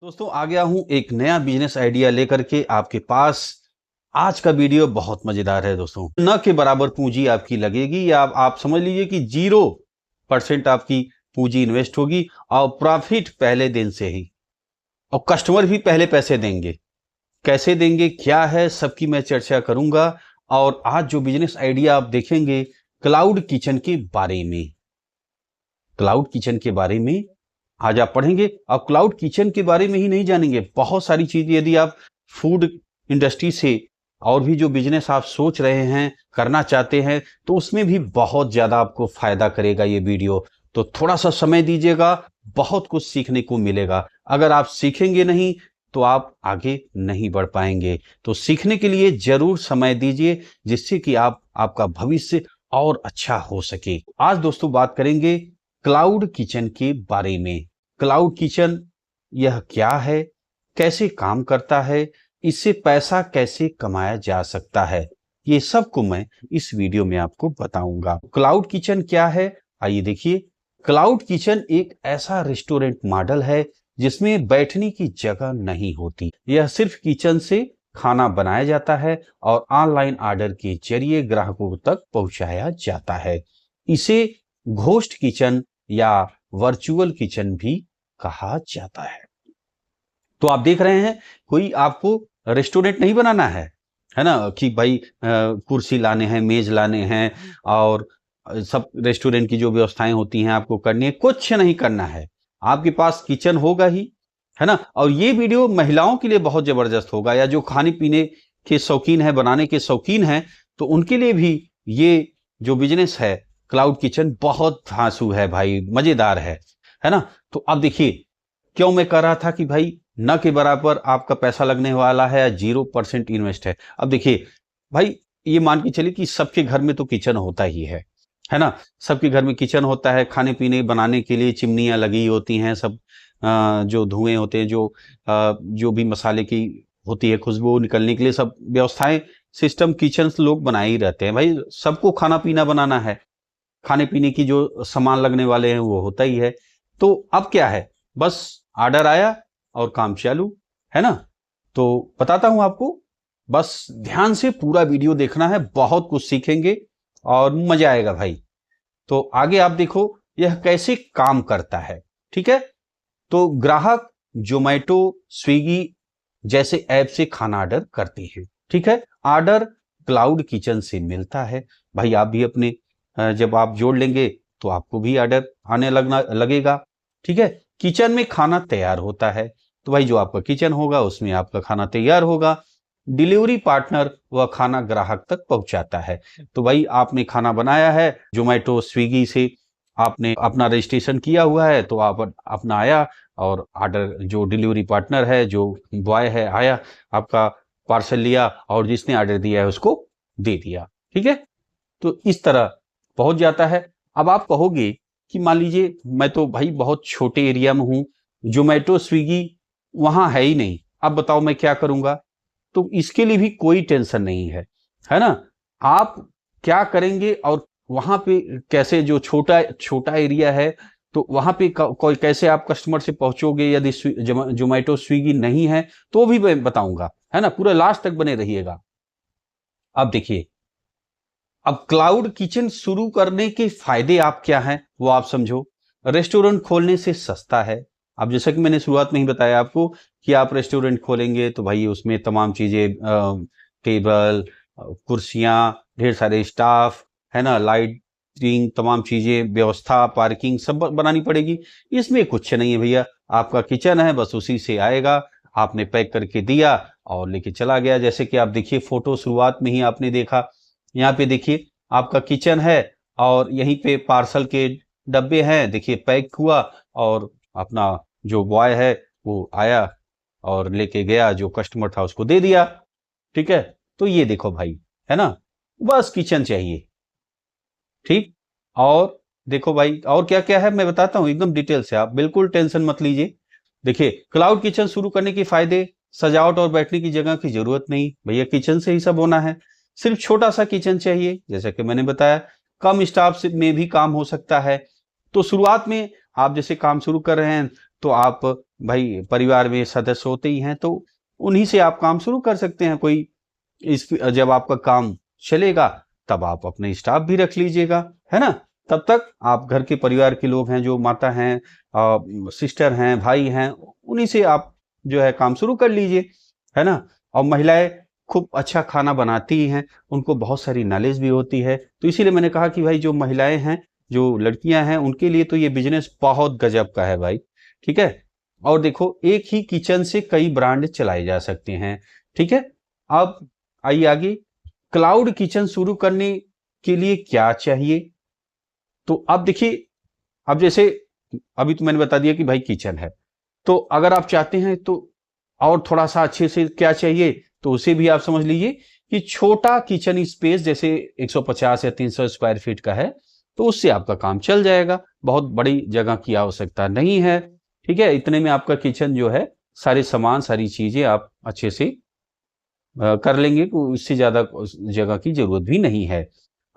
दोस्तों आ गया हूं एक नया बिजनेस आइडिया लेकर के आपके पास। आज का वीडियो बहुत मजेदार है दोस्तों। न के बराबर पूंजी आपकी लगेगी या आप समझ लीजिए कि 0% आपकी पूंजी इन्वेस्ट होगी और प्रॉफिट पहले दिन से ही, और कस्टमर भी पहले पैसे देंगे। कैसे देंगे, क्या है, सबकी मैं चर्चा करूंगा। और आज जो बिजनेस आइडिया आप देखेंगे क्लाउड किचन के बारे में, क्लाउड किचन के बारे में आज आप पढ़ेंगे। और क्लाउड किचन के बारे में ही नहीं जानेंगे, बहुत सारी चीजें। यदि आप फूड इंडस्ट्री से और भी जो बिजनेस आप सोच रहे हैं, करना चाहते हैं, तो उसमें भी बहुत ज्यादा आपको फायदा करेगा ये वीडियो। तो थोड़ा सा समय दीजिएगा, बहुत कुछ सीखने को मिलेगा। अगर आप सीखेंगे नहीं तो आप आगे नहीं बढ़ पाएंगे। तो सीखने के लिए जरूर समय दीजिए, जिससे कि आपका भविष्य और अच्छा हो सके। आज दोस्तों बात करेंगे क्लाउड किचन के बारे में। क्लाउड किचन यह क्या है, कैसे काम करता है, इससे पैसा कैसे कमाया जा सकता है, ये सब को मैं इस वीडियो में आपको बताऊंगा। क्लाउड किचन क्या है, आइए देखिए। क्लाउड किचन एक ऐसा रेस्टोरेंट मॉडल है जिसमें बैठने की जगह नहीं होती। यह सिर्फ किचन से खाना बनाया जाता है और ऑनलाइन ऑर्डर के जरिए ग्राहकों तक पहुंचाया जाता है। इसे घोस्ट किचन या वर्चुअल किचन भी कहा जाता है। तो आप देख रहे हैं, कोई आपको रेस्टोरेंट नहीं बनाना है ना, कि भाई कुर्सी लाने हैं, मेज लाने हैं और सब रेस्टोरेंट की जो व्यवस्थाएं होती हैं आपको करनी है। कुछ नहीं करना है, आपके पास किचन होगा ही, है ना। और ये वीडियो महिलाओं के लिए बहुत जबरदस्त होगा, या जो खाने पीने के शौकीन है, बनाने के शौकीन हैं, तो उनके लिए भी ये जो बिजनेस है क्लाउड किचन बहुत धांसू है भाई, मजेदार है ना। तो अब देखिए, क्यों मैं कह रहा था कि भाई न के बराबर आपका पैसा लगने वाला है, 0% इन्वेस्ट है। अब देखिए भाई, ये मान के चलिए कि सबके घर में तो किचन होता ही है ना। सबके घर में किचन होता है, खाने पीने बनाने के लिए चिमनियां लगी होती हैं, सब जो धुएं होते हैं, जो भी मसाले की होती है खुशबू निकलने के लिए, सब व्यवस्थाएं सिस्टम किचन लोग बनाए ही रहते हैं। भाई सबको खाना पीना बनाना है, खाने पीने की जो सामान लगने वाले हैं वो होता ही है। तो अब क्या है, बस ऑर्डर आया और काम चालू, है ना। तो बताता हूं आपको, बस ध्यान से पूरा वीडियो देखना है, बहुत कुछ सीखेंगे और मजा आएगा भाई। तो आगे आप देखो यह कैसे काम करता है, ठीक है। तो ग्राहक जोमेटो, स्विगी जैसे ऐप से खाना ऑर्डर करते हैं, ठीक है। ऑर्डर क्लाउड किचन से मिलता है। भाई आप भी अपने जब आप जोड़ लेंगे तो आपको भी ऑर्डर आने लगेगा, ठीक है। किचन में खाना तैयार होता है, तो भाई जो आपका किचन होगा उसमें आपका खाना तैयार होगा। डिलीवरी पार्टनर वह खाना ग्राहक तक पहुंचाता है। तो भाई आपने खाना बनाया है, जोमेटो स्विगी से आपने अपना रजिस्ट्रेशन किया हुआ है, तो आप अपना आया और ऑर्डर, जो डिलीवरी पार्टनर है, जो बॉय है, आया, आपका पार्सल लिया और जिसने ऑर्डर दिया है उसको दे दिया, ठीक है। तो इस तरह पहुंच जाता है। अब आप कहोगे कि मान लीजिए मैं तो भाई बहुत छोटे एरिया में हूं, जोमेटो स्विगी वहां है ही नहीं, अब बताओ मैं क्या करूंगा। तो इसके लिए भी कोई टेंशन नहीं है ना। आप क्या करेंगे और वहां पे कैसे, जो छोटा छोटा एरिया है, तो वहां पे कोई कैसे आप कस्टमर से पहुंचोगे, यदि जोमेटो स्विगी नहीं है तो भी मैं बताऊंगा, है ना। पूरा लास्ट तक बने रहिएगा। अब देखिए, अब क्लाउड किचन शुरू करने के फायदे आप क्या हैं वो आप समझो। रेस्टोरेंट खोलने से सस्ता है। अब जैसा कि मैंने शुरुआत में ही बताया आपको कि आप रेस्टोरेंट खोलेंगे तो भाई उसमें तमाम चीजें, टेबल, कुर्सियां, ढेर सारे स्टाफ, है ना, लाइटिंग, तमाम चीजें, व्यवस्था, पार्किंग सब बनानी पड़ेगी। इसमें कुछ नहीं है भैया, आपका किचन है, बस उसी से आएगा, आपने पैक करके दिया और लेके चला गया। जैसे कि आप देखिए फोटो शुरुआत में ही आपने देखा, यहाँ पे देखिए आपका किचन है और यहीं पे पार्सल के डब्बे हैं, देखिए पैक हुआ और अपना जो बॉय है वो आया और लेके गया, जो कस्टमर था उसको दे दिया, ठीक है। तो ये देखो भाई, है ना, बस किचन चाहिए, ठीक। और देखो भाई और क्या क्या है मैं बताता हूं एकदम डिटेल से, आप बिल्कुल टेंशन मत लीजिए। देखिए क्लाउड किचन शुरू करने के फायदे, सजावट और बैठने की जगह की जरूरत नहीं, भैया किचन से ही सब होना है। सिर्फ छोटा सा किचन चाहिए, जैसा कि मैंने बताया। कम स्टाफ में भी काम हो सकता है। तो शुरुआत में आप जैसे काम शुरू कर रहे हैं तो आप भाई परिवार में सदस्य होते ही हैं, तो उन्हीं से आप काम शुरू कर सकते हैं। कोई इस जब आपका काम चलेगा तब आप अपने स्टाफ भी रख लीजिएगा, है ना। तब तक आप घर के परिवार के लोग हैं, जो माता हैं, सिस्टर हैं, भाई हैं, उन्हीं से आप जो है काम शुरू कर लीजिए, है ना। और महिलाएं खूब अच्छा खाना बनाती ही हैं, उनको बहुत सारी नॉलेज भी होती है, तो इसीलिए मैंने कहा कि भाई जो महिलाएं हैं, जो लड़कियां हैं, उनके लिए तो ये बिजनेस बहुत गजब का है भाई, ठीक है। और देखो, एक ही किचन से कई ब्रांड चलाए जा सकते हैं, ठीक है। अब आइए आगे, क्लाउड किचन शुरू करने के लिए क्या चाहिए। तो अब देखिए, अब जैसे अभी तो मैंने बता दिया कि भाई किचन है, तो अगर आप चाहते हैं तो और थोड़ा सा अच्छे से क्या चाहिए, तो उसे भी आप समझ लीजिए कि छोटा किचन स्पेस जैसे 150 या 300 स्क्वायर फीट का है, तो उससे आपका काम चल जाएगा। बहुत बड़ी जगह की आवश्यकता नहीं है, ठीक है। इतने में आपका किचन जो है, सारे सामान, सारी चीजें आप अच्छे से कर लेंगे, उससे ज्यादा जगह की जरूरत भी नहीं है।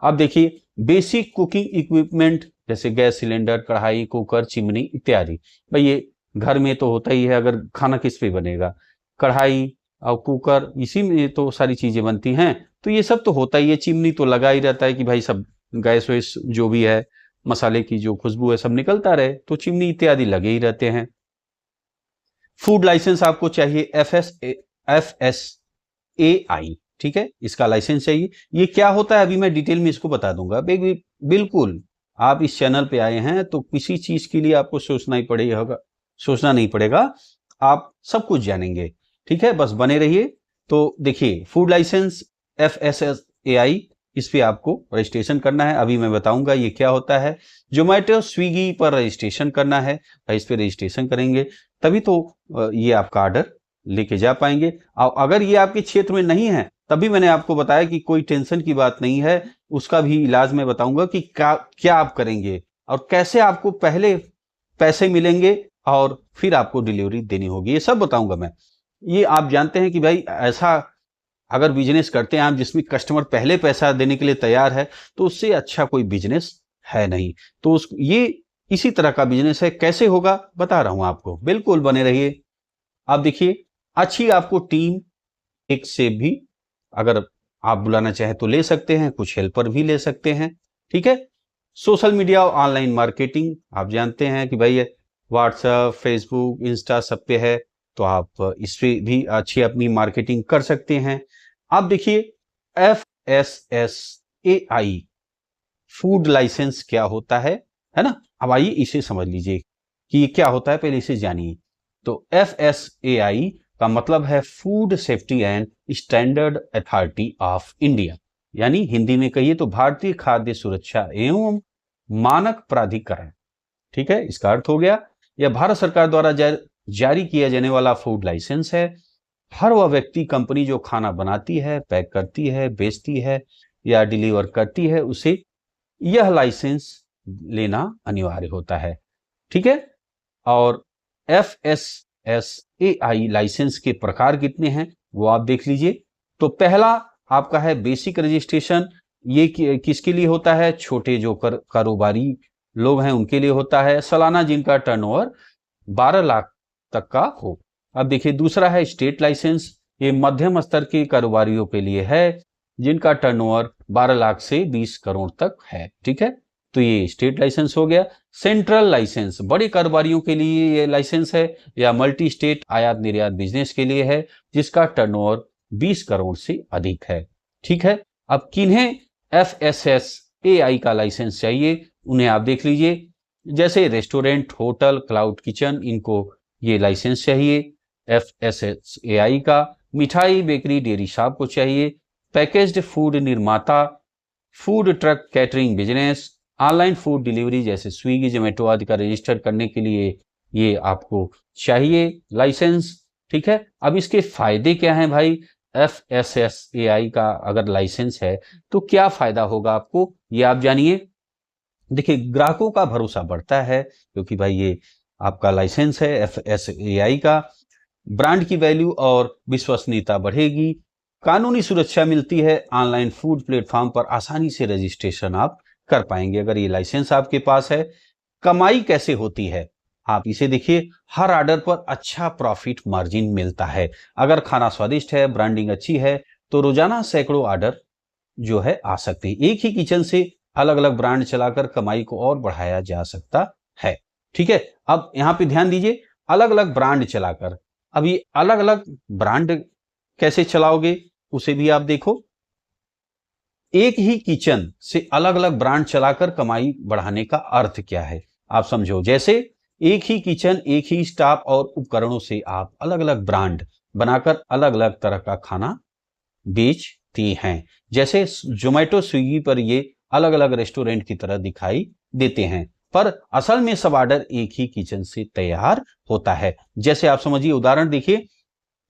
अब देखिए, बेसिक कुकिंग इक्विपमेंट जैसे गैस सिलेंडर, कढ़ाई, कुकर, चिमनी इत्यादि, भाई ये घर में तो होता ही है। अगर खाना किस पे बनेगा, कढ़ाई और कुकर, इसी में तो सारी चीजें बनती हैं, तो ये सब तो होता ही है। चिमनी तो लगा ही रहता है कि भाई सब गैस वैस जो भी है, मसाले की जो खुशबू है, सब निकलता रहे, तो चिमनी इत्यादि लगे ही रहते हैं। फूड लाइसेंस आपको चाहिए, FSSAI, ठीक है, इसका लाइसेंस चाहिए। ये क्या होता है, अभी मैं डिटेल में इसको बता दूंगा। बिल्कुल, आप इस चैनल पे आए हैं तो किसी चीज के लिए आपको सोचना नहीं पड़ेगा, आप सब कुछ जानेंगे, ठीक है। बस बने रहिए। तो देखिए, फूड लाइसेंस FSSAI, इस पे आपको रजिस्ट्रेशन करना है। अभी मैं बताऊंगा ये क्या होता है। जोमेटो, स्विगी पर रजिस्ट्रेशन करना है, इस पे रजिस्ट्रेशन करेंगे तभी तो ये आपका ऑर्डर लेके जा पाएंगे। और अगर ये आपके क्षेत्र में नहीं है, तभी मैंने आपको बताया कि कोई टेंशन की बात नहीं है, उसका भी इलाज मैं बताऊंगा कि क्या आप करेंगे और कैसे आपको पहले पैसे मिलेंगे और फिर आपको डिलीवरी देनी होगी, ये सब बताऊंगा मैं। ये आप जानते हैं कि भाई ऐसा अगर बिजनेस करते हैं आप जिसमें कस्टमर पहले पैसा देने के लिए तैयार है, तो उससे अच्छा कोई बिजनेस है नहीं। तो ये इसी तरह का बिजनेस है। कैसे होगा बता रहा हूं आपको, बिल्कुल बने रहिए। आप देखिए, अच्छी आपको टीम, एक से भी अगर आप बुलाना चाहें तो ले सकते हैं, कुछ हेल्पर भी ले सकते हैं, ठीक है। सोशल मीडिया और ऑनलाइन मार्केटिंग, आप जानते हैं कि भाई व्हाट्सएप, फेसबुक, इंस्टा सब पे है, तो आप इस पे भी अच्छी अपनी मार्केटिंग कर सकते हैं। आप देखिए, FSSAI फूड लाइसेंस क्या होता है ना। अब आइए इसे समझ लीजिए कि ये क्या होता है, पहले इसे जानिए। तो FSAI का मतलब है food safety and standard authority of India, यानी हिंदी में कहिए तो भारतीय खाद्य सुरक्षा एवं मानक प्राधिकरण, ठीक है। इसका अर्थ हो गया, यह भारत सरकार द्वारा जारी किया जाने वाला फूड लाइसेंस है। हर वह व्यक्ति, कंपनी जो खाना बनाती है, पैक करती है, बेचती है या डिलीवर करती है, उसे यह लाइसेंस लेना अनिवार्य होता है, ठीक है। और FSSAI लाइसेंस के प्रकार कितने हैं वो आप देख लीजिए। तो पहला आपका है बेसिक रजिस्ट्रेशन। ये किसके लिए होता है, छोटे जो कारोबारी लोग हैं उनके लिए होता है, सालाना जिनका टर्नओवर 12 लाख तक का हो। अब देखिए, दूसरा है स्टेट लाइसेंस। ये मध्यम स्तर के कारोबारियों के लिए है जिनका टर्नओवर 12 लाख से 20 करोड़ तक है, ठीक है। तो ये स्टेट लाइसेंस हो गया। सेंट्रल लाइसेंस बड़े कारोबारियों के लिए ये लाइसेंस है, या मल्टी स्टेट आयात निर्यात बिजनेस के लिए है जिसका टर्नओवर 20 करोड़ से अधिक है, ठीक है। अब किन्हें FSSAI का लाइसेंस चाहिए, उन्हें आप देख लीजिए। जैसे रेस्टोरेंट, होटल, क्लाउड किचन, इनको ये लाइसेंस चाहिए FSSAI का। मिठाई, बेकरी, डेयरी शॉप को चाहिए। पैकेज्ड फूड निर्माता, food truck catering business, online food delivery जैसे स्विगी, जोमेटो आदि का रजिस्टर करने के लिए ये आपको चाहिए लाइसेंस, ठीक है। अब इसके फायदे क्या हैं भाई, FSSAI का अगर लाइसेंस है तो क्या फायदा होगा आपको, ये आप जानिए। देखिए, ग्राहकों का भरोसा बढ़ता है क्योंकि भाई ये आपका लाइसेंस है FSSAI का। ब्रांड की वैल्यू और विश्वसनीयता बढ़ेगी। कानूनी सुरक्षा मिलती है। ऑनलाइन फूड प्लेटफॉर्म पर आसानी से रजिस्ट्रेशन आप कर पाएंगे अगर ये लाइसेंस आपके पास है। कमाई कैसे होती है, आप इसे देखिए, हर ऑर्डर पर अच्छा प्रॉफिट मार्जिन मिलता है। अगर खाना स्वादिष्ट है, ब्रांडिंग अच्छी है, तो रोजाना सैकड़ों ऑर्डर जो है आ सकते हैं। एक ही किचन से अलग अलग ब्रांड चलाकर कमाई को और बढ़ाया जा सकता है। ठीक है, अब यहां पे ध्यान दीजिए, अलग अलग ब्रांड चलाकर। अब ये अलग अलग ब्रांड कैसे चलाओगे उसे भी आप देखो। एक ही किचन से अलग अलग ब्रांड चलाकर कमाई बढ़ाने का अर्थ क्या है, आप समझो। जैसे एक ही किचन, एक ही स्टाफ और उपकरणों से आप अलग अलग ब्रांड बनाकर अलग अलग तरह का खाना बेचती हैं। जैसे जोमेटो, स्विगी पर ये अलग अलग रेस्टोरेंट की तरह दिखाई देते हैं, पर असल में सब ऑर्डर एक ही किचन से तैयार होता है। जैसे आप समझिए, उदाहरण देखिए,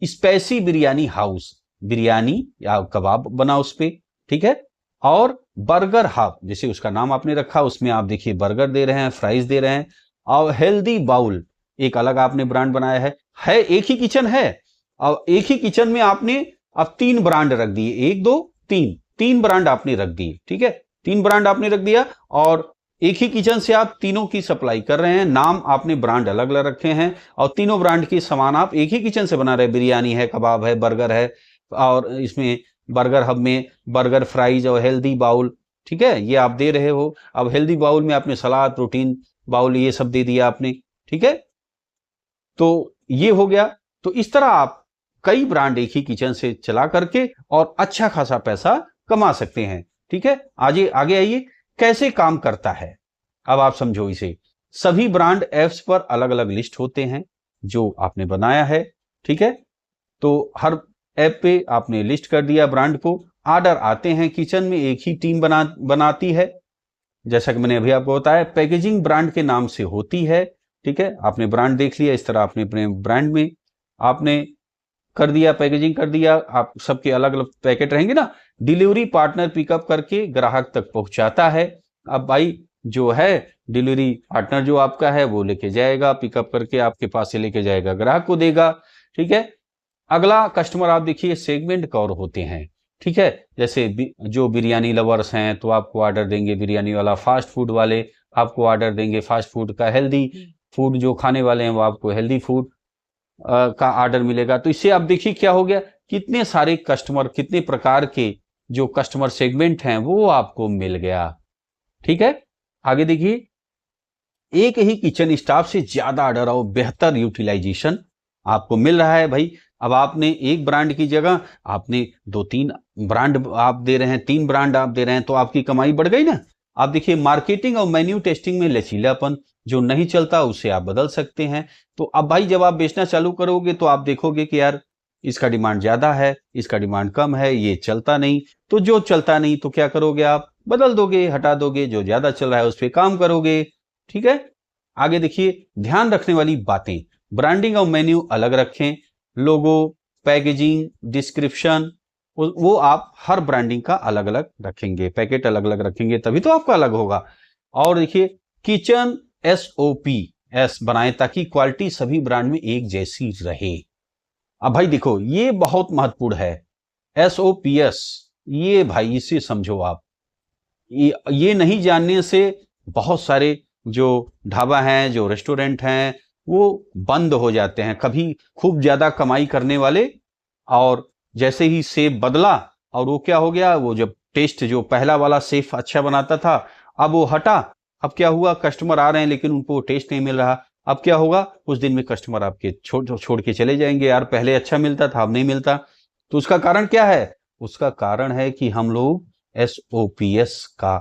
स्पाइसी बिरयानी हाउस, बिरयानी या कबाब बना उस पे, ठीक है। और बर्गर हब, जैसे उसका नाम आपने रखा, उसमें आप देखिए बर्गर दे रहे हैं, फ्राइज दे रहे हैं। और हेल्दी बाउल, एक अलग आपने ब्रांड बनाया है एक ही किचन है। और एक ही किचन में आपने अब 3 ब्रांड रख दिए, 1 2 3, 3 ब्रांड आपने रख दिए, ठीक है। 3 ब्रांड आपने रख दिया और एक ही किचन से आप तीनों की सप्लाई कर रहे हैं। नाम आपने ब्रांड अलग अलग रखे हैं और तीनों ब्रांड के सामान आप एक ही किचन से बना रहे हैं। बिरयानी है, कबाब है, बर्गर है, और इसमें बर्गर हब में बर्गर, फ्राइज और हेल्दी बाउल, ठीक है, ये आप दे रहे हो। अब हेल्दी बाउल में आपने सलाद, प्रोटीन बाउल, ये सब दे दिया आपने, ठीक है। तो ये हो गया। तो इस तरह आप कई ब्रांड एक ही किचन से चला करके और अच्छा खासा पैसा कमा सकते हैं, ठीक है। आगे आगे आइए, कैसे काम करता है अब आप समझो इसे। सभी ब्रांड ऐप्स पर अलग अलग लिस्ट होते हैं जो आपने बनाया है, ठीक है। तो हर ऐप पे आपने लिस्ट कर दिया ब्रांड को, ऑर्डर आते हैं, किचन में एक ही टीम बनाती है। जैसा कि मैंने अभी आपको बताया, पैकेजिंग ब्रांड के नाम से होती है, ठीक है। आपने ब्रांड देख लिया, इस तरह आपने अपने ब्रांड में आपने कर दिया, पैकेजिंग कर दिया, आप सबके अलग अलग पैकेट रहेंगे ना। डिलीवरी पार्टनर पिकअप करके ग्राहक तक पहुंचाता है। अब भाई जो है डिलीवरी पार्टनर जो आपका है वो लेके जाएगा, पिकअप करके आपके पास से लेके जाएगा, ग्राहक को देगा, ठीक है। अगला कस्टमर आप देखिए, सेगमेंट कवर होते हैं, ठीक है। जैसे जो बिरयानी लवर्स हैं तो आपको ऑर्डर देंगे बिरयानी वाला, फास्ट फूड वाले आपको ऑर्डर देंगे फास्ट फूड का, हेल्दी फूड जो खाने वाले हैं वो आपको हेल्दी फूड का ऑर्डर मिलेगा। तो इससे आप देखिए क्या हो गया, कितने सारे कस्टमर, कितने प्रकार के जो कस्टमर सेगमेंट हैं वो आपको मिल गया, ठीक है। आगे देखिए, एक ही किचन स्टाफ से ज्यादा ऑर्डर और बेहतर यूटिलाइजेशन आपको मिल रहा है। भाई अब आपने एक ब्रांड की जगह आपने 2-3 ब्रांड आप दे रहे हैं, 3 ब्रांड आप दे रहे हैं, तो आपकी कमाई बढ़ गई ना। आप देखिए, मार्केटिंग और मेन्यू टेस्टिंग में लचीलापन, जो नहीं चलता उसे आप बदल सकते हैं। तो अब भाई जब आप बेचना चालू करोगे तो आप देखोगे कि यार इसका डिमांड ज्यादा है, इसका डिमांड कम है, ये चलता नहीं। तो जो चलता नहीं तो क्या करोगे, आप बदल दोगे, हटा दोगे। जो ज्यादा चल रहा है उस पर काम करोगे, ठीक है। आगे देखिए, ध्यान रखने वाली बातें, ब्रांडिंग और मेन्यू अलग रखें। लोगो, पैकेजिंग, डिस्क्रिप्शन, वो आप हर ब्रांडिंग का अलग अलग रखेंगे, पैकेट अलग अलग रखेंगे, तभी तो आपका अलग होगा। और देखिए, किचन SOPs बनाएं ताकि क्वालिटी सभी ब्रांड में एक जैसी रहे। अब भाई देखो, ये बहुत महत्वपूर्ण है, SOPs, ये भाई इसे समझो आप। ये नहीं जानने से बहुत सारे जो ढाबा हैं, जो रेस्टोरेंट हैं, वो बंद हो जाते हैं। कभी खूब ज्यादा कमाई करने वाले, और जैसे ही शेफ बदला और वो क्या हो गया, वो जब टेस्ट जो पहला वाला शेफ अच्छा बनाता था, अब वो हटा, अब क्या हुआ, कस्टमर आ रहे हैं लेकिन उनको टेस्ट नहीं मिल रहा। अब क्या होगा, कुछ दिन में कस्टमर आपके छोड़ के चले जाएंगे, यार पहले अच्छा मिलता था अब नहीं मिलता। तो उसका कारण क्या है, उसका कारण है कि हम लोग SOPs का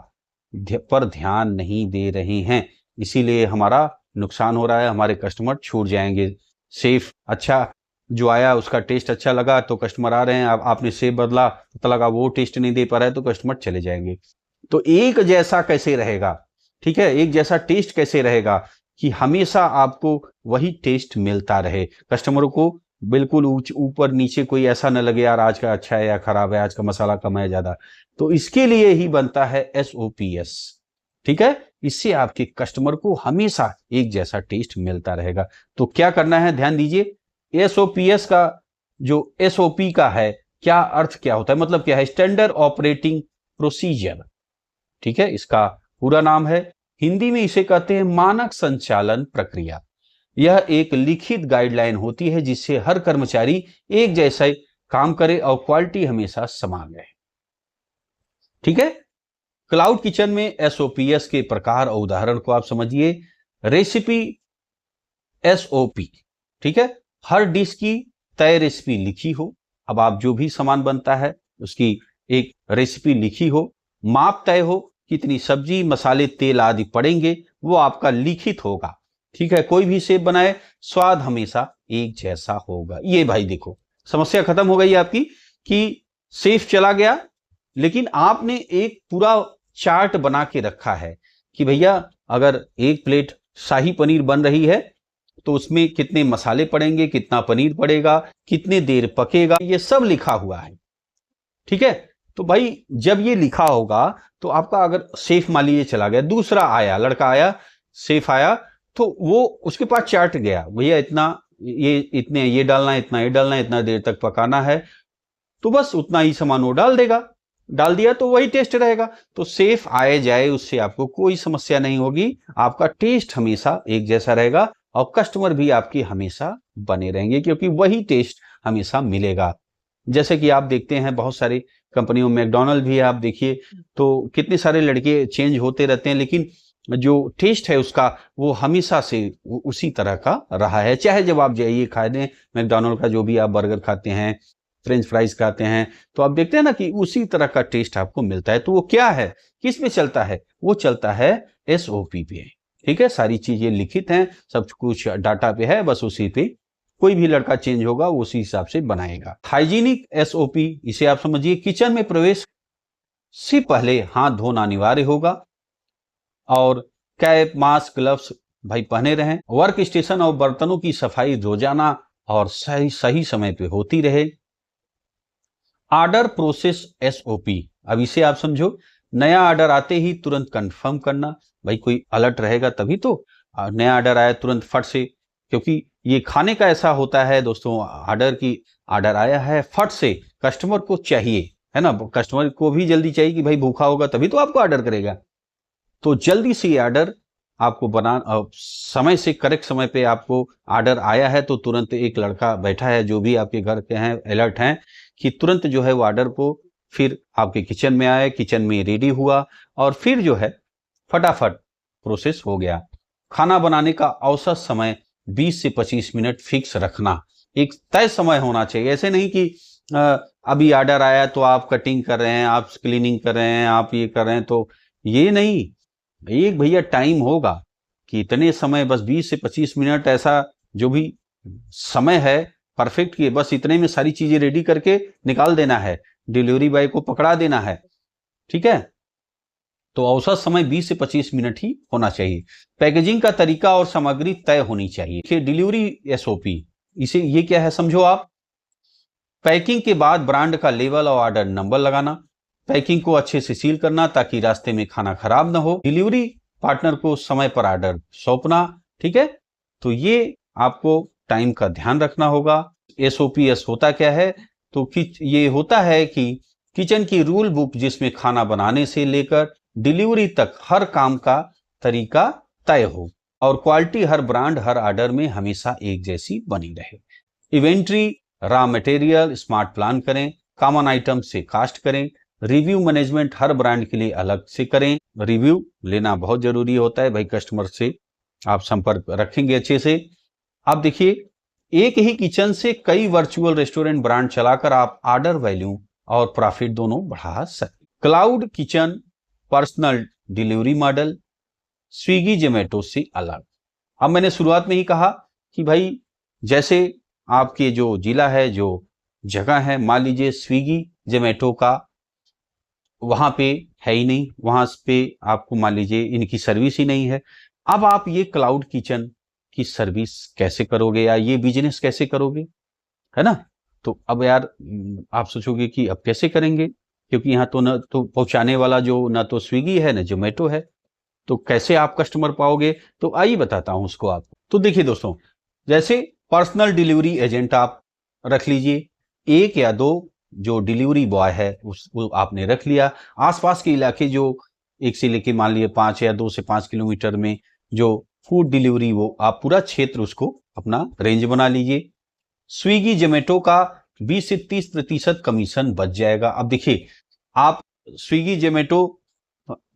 पर ध्यान नहीं दे रहे हैं, इसीलिए हमारा नुकसान हो रहा है, हमारे कस्टमर छूट जाएंगे। सेफ अच्छा जो आया उसका टेस्ट अच्छा लगा तो कस्टमर आ रहे हैं, अब आपने सेफ बदला, पता लगा वो टेस्ट नहीं दे पा रहा है तो कस्टमर चले जाएंगे। तो एक जैसा कैसे रहेगा, ठीक है, एक जैसा टेस्ट कैसे रहेगा कि हमेशा आपको वही टेस्ट मिलता रहे, कस्टमरों को बिल्कुल ऊपर नीचे कोई ऐसा न लगे यार आज का अच्छा है या खराब है, आज का मसाला कम है ज्यादा। तो इसके लिए ही बनता है SOPs, ठीक है। इससे आपके कस्टमर को हमेशा एक जैसा टेस्ट मिलता रहेगा। तो क्या करना है, ध्यान दीजिए, SOPs का जो SOP का है, क्या अर्थ क्या होता है, मतलब क्या है, स्टैंडर्ड ऑपरेटिंग प्रोसीजर, ठीक है, इसका पूरा नाम है। हिंदी में इसे कहते हैं मानक संचालन प्रक्रिया। यह एक लिखित गाइडलाइन होती है जिससे हर कर्मचारी एक जैसा काम करे और क्वालिटी हमेशा समान रहे। ठीक है। क्लाउड किचन में एसओपीएस के प्रकार और उदाहरण को आप समझिए। रेसिपी एसओपी, ठीक है, हर डिश की तय रेसिपी लिखी हो। अब आप जो भी सामान बनता है उसकी एक रेसिपी लिखी हो, माप तय हो, कितनी सब्जी मसाले तेल आदि पड़ेंगे वो आपका लिखित होगा। ठीक है। कोई भी शेफ बनाए स्वाद हमेशा एक जैसा होगा। ये भाई देखो समस्या खत्म हो गई आपकी कि शेफ चला गया लेकिन आपने एक पूरा चार्ट बना के रखा है कि भैया अगर एक प्लेट शाही पनीर बन रही है तो उसमें कितने मसाले पड़ेंगे, कितना पनीर पड़ेगा, कितने देर पकेगा, ये सब लिखा हुआ है। ठीक है। तो भाई जब ये लिखा होगा तो आपका अगर शेफ मान लीजिए चला गया, दूसरा आया, लड़का आया, शेफ आया, तो वो उसके पास चार्ट गया, भैया इतना ये इतने ये डालना है, इतना ये डालना है, इतना देर तक पकाना है, तो बस उतना ही सामान वो डाल देगा। डाल दिया तो वही टेस्ट रहेगा। तो सेफ आए जाए उससे आपको कोई समस्या नहीं होगी। आपका टेस्ट हमेशा एक जैसा रहेगा और कस्टमर भी आपके हमेशा बने रहेंगे क्योंकि वही टेस्ट हमेशा मिलेगा। जैसे कि आप देखते हैं बहुत सारी कंपनियों में, मैकडॉनल्ड भी आप देखिए तो कितने सारे लड़के चेंज होते रहते हैं लेकिन जो टेस्ट है उसका वो हमेशा से उसी तरह का रहा है। चाहे जब आप जाइए खा दें मैकडॉनल्ड का जो भी आप बर्गर खाते हैं, फ्रेंच फ्राइज खाते हैं, तो आप देखते हैं ना कि उसी तरह का टेस्ट आपको मिलता है। तो वो क्या है, किस पे चलता है, वो चलता है एसओपी पे। ठीक है। सारी चीजें लिखित हैं, सब कुछ डाटा पे है, बस उसी पे कोई भी लड़का चेंज होगा वो उसी हिसाब से बनाएगा। हाइजीनिक एसओपी, इसे आप समझिए, किचन में प्रवेश से पहले हाथ धोना अनिवार्य होगा और कैप, मास्क, ग्लव्स भाई पहने रहें। वर्क स्टेशन और बर्तनों की सफाई रोजाना और सही समय पे होती रहे। ऑर्डर प्रोसेस एसओपी, अब इसे आप समझो, नया ऑर्डर आते ही तुरंत कंफर्म करना। भाई कोई अलर्ट रहेगा तभी तो। नया ऑर्डर आया तुरंत फट से, क्योंकि ये खाने का ऐसा होता है दोस्तों, ऑर्डर आया है फट से कस्टमर को चाहिए, है ना, कस्टमर को भी जल्दी चाहिए कि भाई भूखा होगा तभी तो आपको ऑर्डर करेगा। तो जल्दी से ये ऑर्डर आपको समय से, करेक्ट समय पे आपको ऑर्डर आया है तो तुरंत एक लड़का बैठा है जो भी आपके घर के हैं, अलर्ट हैं कि तुरंत जो है वो ऑर्डर को फिर आपके किचन में आए, किचन में रेडी हुआ और फिर जो है फटाफट प्रोसेस हो गया। खाना बनाने का औसत समय 20 से 25 मिनट फिक्स रखना, एक तय समय होना चाहिए। ऐसे नहीं कि अभी ऑर्डर आया तो आप कटिंग कर रहे हैं, आप क्लीनिंग कर रहे हैं, आप ये कर रहे हैं, तो ये नहीं। एक भैया टाइम होगा कि इतने समय, बस 20 से 25 मिनट, ऐसा जो भी समय है परफेक्ट, कि बस इतने में सारी चीजें रेडी करके निकाल देना है, डिलीवरी बॉय को पकड़ा देना है। ठीक है। तो औसत समय 20 से 25 मिनट ही होना चाहिए। पैकेजिंग का तरीका और सामग्री तय होनी चाहिए। डिलीवरी एसओपी, इसे ये क्या है समझो आप। पैकिंग के बाद ब्रांड का लेबल और ऑर्डर नंबर लगाना, पैकिंग को अच्छे से सील करना ताकि रास्ते में खाना खराब ना हो, डिलीवरी पार्टनर को समय पर ऑर्डर सौंपना। ठीक है। तो ये आपको टाइम का ध्यान रखना होगा। एसओपीएस होता क्या है, तो ये होता है कि किचन की रूल बुक जिसमें खाना बनाने से लेकर डिलीवरी तक हर काम का तरीका तय हो और क्वालिटी हर ब्रांड, हर ऑर्डर में हमेशा एक जैसी बनी रहे। Inventory, raw material smart plan करें, कॉमन आइटम से कास्ट करें, रिव्यू मैनेजमेंट हर ब्रांड के लिए अलग से करें। रिव्यू लेना बहुत जरूरी होता है भाई, कस्टमर से आप संपर्क रखेंगे अच्छे से। आप देखिए, एक ही किचन से कई वर्चुअल रेस्टोरेंट ब्रांड चलाकर आप ऑर्डर वैल्यू और प्रॉफिट दोनों बढ़ा सकते। Cloud kitchen personal delivery model Swiggy Zomato से अलग। अब मैंने शुरुआत में ही कहा कि भाई जैसे आपके जो जिला है, जो जगह है, मान लीजिए स्विगी जोमेटो का वहां पे है ही नहीं, वहां पे आपको मान लीजिए इनकी सर्विस ही नहीं है। अब आप ये क्लाउड किचन की सर्विस कैसे करोगे या ये बिजनेस कैसे करोगे, है ना। तो अब यार आप सोचोगे कि अब कैसे करेंगे, क्योंकि यहाँ तो न तो पहुंचाने वाला जो न तो स्विगी है न जोमेटो है, तो कैसे आप कस्टमर पाओगे। तो आइए बताता हूं उसको आपको। तो देखिए दोस्तों, जैसे पर्सनल डिलीवरी एजेंट आप रख लीजिए, एक या दो जो डिलीवरी बॉय है वो आपने रख लिया। आसपास के इलाके जो एक से लेके मान लिया 5 या 2 से 5 किलोमीटर में जो फूड डिलीवरी, वो आप पूरा क्षेत्र उसको अपना रेंज बना लीजिए। स्विगी जोमेटो का 20 से 30% कमीशन बच जाएगा। अब देखिए, आप स्विगी जोमेटो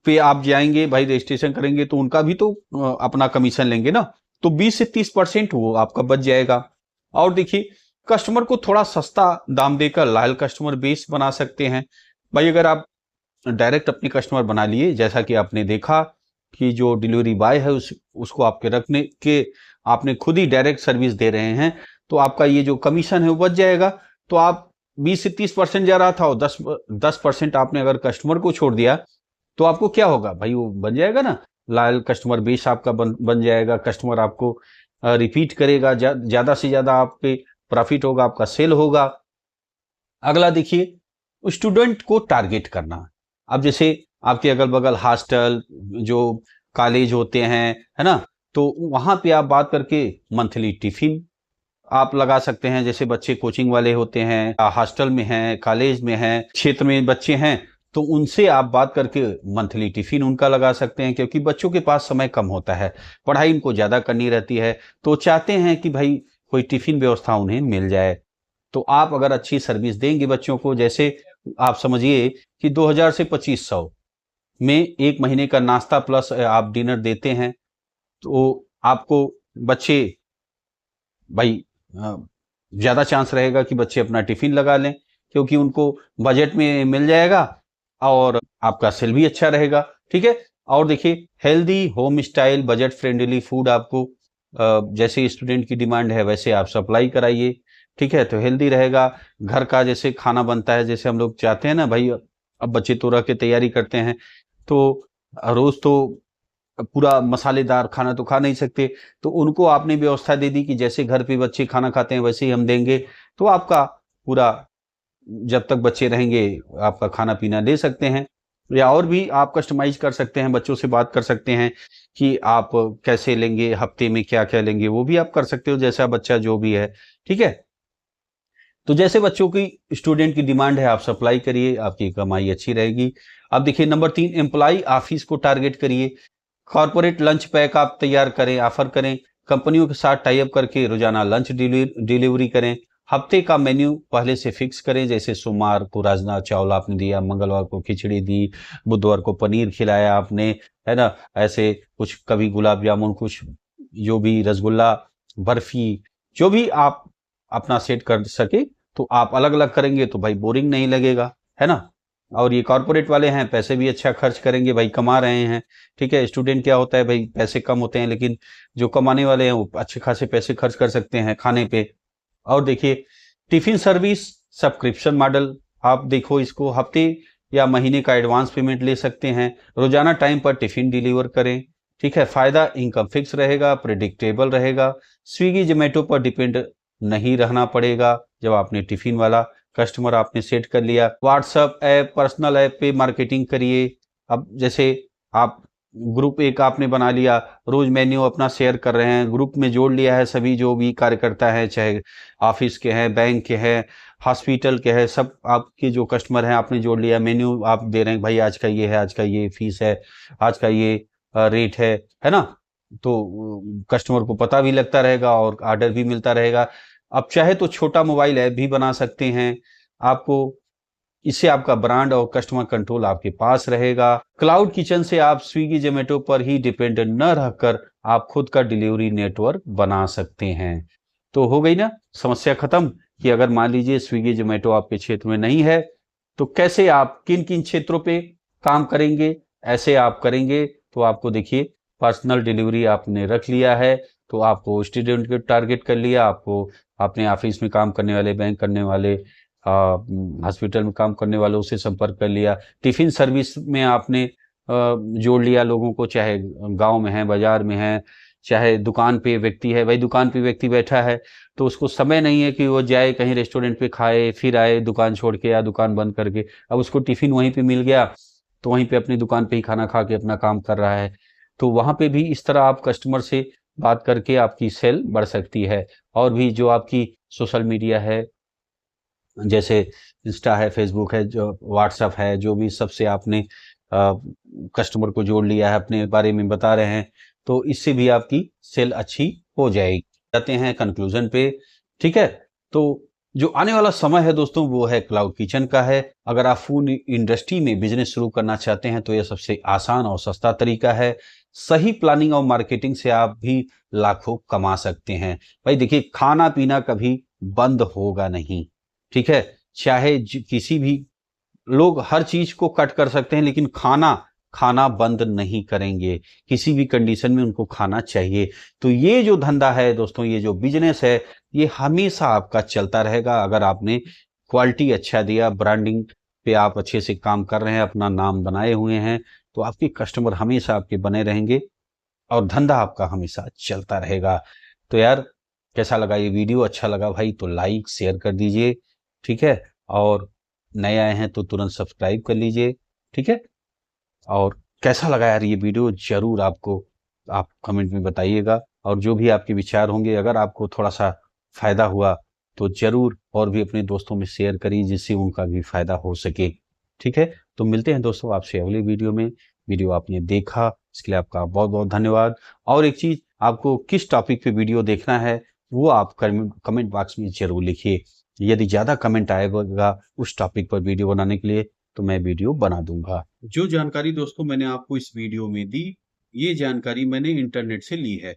पे आप जाएंगे भाई, रजिस्ट्रेशन करेंगे तो उनका भी तो अपना कमीशन लेंगे ना, तो 20 से 30% वो आपका बच जाएगा। और देखिए, कस्टमर को थोड़ा सस्ता दाम देकर लॉयल कस्टमर बेस बना सकते हैं। भाई अगर आप डायरेक्ट अपने कस्टमर बना लिए, जैसा कि आपने देखा कि जो डिलीवरी बॉय है उसको आपके रखने के आपने खुद ही डायरेक्ट सर्विस दे रहे हैं, तो आपका ये जो कमीशन है वो बच जाएगा। तो आप 20 से 30% जा रहा था और 10% आपने अगर कस्टमर को छोड़ दिया, तो आपको क्या होगा भाई, वो बन जाएगा ना, लॉयल कस्टमर बेस आपका बन जाएगा। कस्टमर आपको रिपीट करेगा, ज्यादा से ज्यादा आप पे प्रॉफिट होगा, आपका सेल होगा। अगला देखिए, स्टूडेंट को टारगेट करना। अब जैसे आपके अगल बगल हॉस्टल, जो कॉलेज होते हैं, है ना, तो वहां पे आप बात करके मंथली टिफिन आप लगा सकते हैं। जैसे बच्चे कोचिंग वाले होते हैं, हॉस्टल में हैं, कॉलेज में हैं, क्षेत्र में बच्चे हैं, तो उनसे आप बात करके मंथली टिफिन उनका लगा सकते हैं, क्योंकि बच्चों के पास समय कम होता है, पढ़ाई उनको ज्यादा करनी रहती है, तो चाहते हैं कि भाई कोई टिफिन व्यवस्था उन्हें मिल जाए। तो आप अगर अच्छी सर्विस देंगे बच्चों को, जैसे आप समझिए कि 2000 से 2500 में एक महीने का नाश्ता प्लस आप डिनर देते हैं, तो आपको बच्चे भाई ज्यादा चांस रहेगा कि बच्चे अपना टिफिन लगा लें, क्योंकि उनको बजट में मिल जाएगा और आपका सेल भी अच्छा रहेगा। ठीक है। और देखिए, healthy home style budget friendly food आपको जैसे स्टूडेंट की डिमांड है वैसे आप सप्लाई कराइए। ठीक है, तो हेल्दी रहेगा, घर का जैसे खाना बनता है, जैसे हम लोग चाहते हैं ना भाई, अब बच्चे तो रह के तैयारी करते हैं, तो रोज तो पूरा मसालेदार खाना तो खा नहीं सकते, तो उनको आपने व्यवस्था दे दी कि जैसे घर पे बच्चे खाना खाते हैं वैसे ही हम देंगे, तो आपका पूरा जब तक बच्चे रहेंगे आपका खाना पीना दे सकते हैं। या और भी आप कस्टमाइज कर सकते हैं, बच्चों से बात कर सकते हैं कि आप कैसे लेंगे, हफ्ते में क्या क्या लेंगे, वो भी आप कर सकते हो, जैसा बच्चा जो भी है। ठीक है, तो जैसे बच्चों की स्टूडेंट की डिमांड है आप सप्लाई करिए, आपकी कमाई अच्छी रहेगी। अब देखिए, नंबर 3, एम्प्लॉय ऑफिस को टारगेट करिए। कॉर्पोरेट लंच पैक आप तैयार करें, ऑफर करें, कंपनियों के साथ टाई अप करके रोजाना लंच डिलीवरी करें। हफ्ते का मेन्यू पहले से फिक्स करें, जैसे सोमवार को राजमा चावल आपने दिया, मंगलवार को खिचड़ी दी, बुधवार को पनीर खिलाया आपने, है ना, ऐसे कुछ, कभी गुलाब जामुन, कुछ जो भी रसगुल्ला, बर्फी, जो भी आप अपना सेट कर सके, तो आप अलग अलग करेंगे तो भाई बोरिंग नहीं लगेगा, है ना। और ये कॉर्पोरेट वाले हैं, पैसे भी अच्छा खर्च करेंगे भाई, कमा रहे हैं। ठीक है, स्टूडेंट क्या होता है भाई, पैसे कम होते हैं, लेकिन जो कमाने वाले हैं वो अच्छे खासे पैसे खर्च कर सकते हैं खाने पे। और देखिए, टिफिन सर्विस सब्सक्रिप्शन मॉडल, आप देखो इसको, हफ्ते या महीने का एडवांस पेमेंट ले सकते हैं, रोजाना टाइम पर टिफिन डिलीवर करें। ठीक है, फायदा इनकम फिक्स रहेगा, प्रिडिक्टेबल रहेगा, स्विगी जोमेटो पर डिपेंड नहीं रहना पड़ेगा। जब आपने टिफिन वाला कस्टमर आपने सेट कर लिया, व्हाट्सएप ऐप, पर्सनल ऐप पे मार्केटिंग करिए। अब जैसे आप ग्रुप एक आपने बना लिया, रोज मेन्यू अपना शेयर कर रहे हैं, ग्रुप में जोड़ लिया है सभी जो भी कार्यकर्ता हैं, चाहे ऑफिस के हैं, बैंक के हैं, हॉस्पिटल के हैं, सब आपके जो कस्टमर हैं आपने जोड़ लिया, मेन्यू आप दे रहे हैं भाई, आज का ये है, आज का ये फीस है, आज का ये रेट है ना, तो कस्टमर को पता भी लगता रहेगा और ऑर्डर भी मिलता रहेगा। आप चाहे तो छोटा मोबाइल ऐप भी बना सकते हैं आपको, इससे आपका ब्रांड और कस्टमर कंट्रोल आपके पास रहेगा। क्लाउड किचन से आप स्विगी जोमेटो पर ही डिपेंड न रहकर आप खुद का डिलीवरी नेटवर्क बना सकते हैं। तो हो गई ना समस्या खत्म, कि अगर मान लीजिए स्विगी जोमेटो आपके क्षेत्र में नहीं है, तो कैसे आप किन किन क्षेत्रों पे काम करेंगे, ऐसे आप करेंगे तो आपको देखिए, पर्सनल डिलीवरी आपने रख लिया है, तो आपको स्टूडेंट को टारगेट कर लिया, आपको अपने ऑफिस में काम करने वाले, बैंक करने वाले, हॉस्पिटल में काम करने वालों से संपर्क कर लिया, टिफिन सर्विस में आपने जोड़ लिया लोगों को, चाहे गांव में है, बाजार में है, चाहे दुकान पे व्यक्ति है, भाई दुकान पे व्यक्ति बैठा है तो उसको समय नहीं है कि वो जाए कहीं रेस्टोरेंट पे खाए फिर आए दुकान छोड़ के या दुकान बंद करके, अब उसको टिफिन वहीं पे मिल गया, तो वहीं पे अपनी दुकान पे ही खाना खा के अपना काम कर रहा है। तो वहां पे भी इस तरह आप कस्टमर से बात करके आपकी सेल बढ़ सकती है। और भी जो आपकी सोशल मीडिया है, जैसे इंस्टा है, फेसबुक है, जो व्हाट्सएप है, जो भी सबसे आपने कस्टमर को जोड़ लिया है, अपने बारे में बता रहे हैं, तो इससे भी आपकी सेल अच्छी हो जाएगी। जाते हैं कंक्लूजन पे, ठीक है। तो जो आने वाला समय है दोस्तों वो है क्लाउड किचन का है। अगर आप फूड इंडस्ट्री में बिजनेस शुरू करना चाहते हैं तो यह सबसे आसान और सस्ता तरीका है। सही प्लानिंग और मार्केटिंग से आप भी लाखों कमा सकते हैं। भाई देखिए, खाना पीना कभी बंद होगा नहीं, ठीक है। चाहे किसी भी, लोग हर चीज को कट कर सकते हैं लेकिन खाना खाना बंद नहीं करेंगे। किसी भी कंडीशन में उनको खाना चाहिए। तो ये जो धंधा है दोस्तों, ये जो बिजनेस है, ये हमेशा आपका चलता रहेगा। अगर आपने क्वालिटी अच्छा दिया, ब्रांडिंग पे आप अच्छे से काम कर रहे हैं, अपना नाम बनाए हुए हैं, तो आपके कस्टमर हमेशा आपके बने रहेंगे और धंधा आपका हमेशा चलता रहेगा। तो यार, कैसा लगा ये वीडियो? अच्छा लगा भाई तो लाइक शेयर कर दीजिए, ठीक है। और नए आए हैं तो तुरंत सब्सक्राइब कर लीजिए, ठीक है। और कैसा लगा यार ये वीडियो, जरूर आपको आप कमेंट में बताइएगा। और जो भी आपके विचार होंगे, अगर आपको थोड़ा सा फायदा हुआ तो जरूर और भी अपने दोस्तों में शेयर करिए जिससे उनका भी फायदा हो सके, ठीक है। तो मिलते हैं दोस्तों आपसे अगले वीडियो में। वीडियो आपने देखा इसके लिए आपका बहुत बहुत धन्यवाद। और एक चीज, आपको किस टॉपिक पे वीडियो देखना है वो आप कमेंट बॉक्स में जरूर लिखिए। यदि ज्यादा कमेंट आएगा उस टॉपिक पर वीडियो बनाने के लिए तो मैं वीडियो बना दूंगा। जो जानकारी दोस्तों मैंने आपको इस वीडियो में दी, ये जानकारी मैंने इंटरनेट से ली है।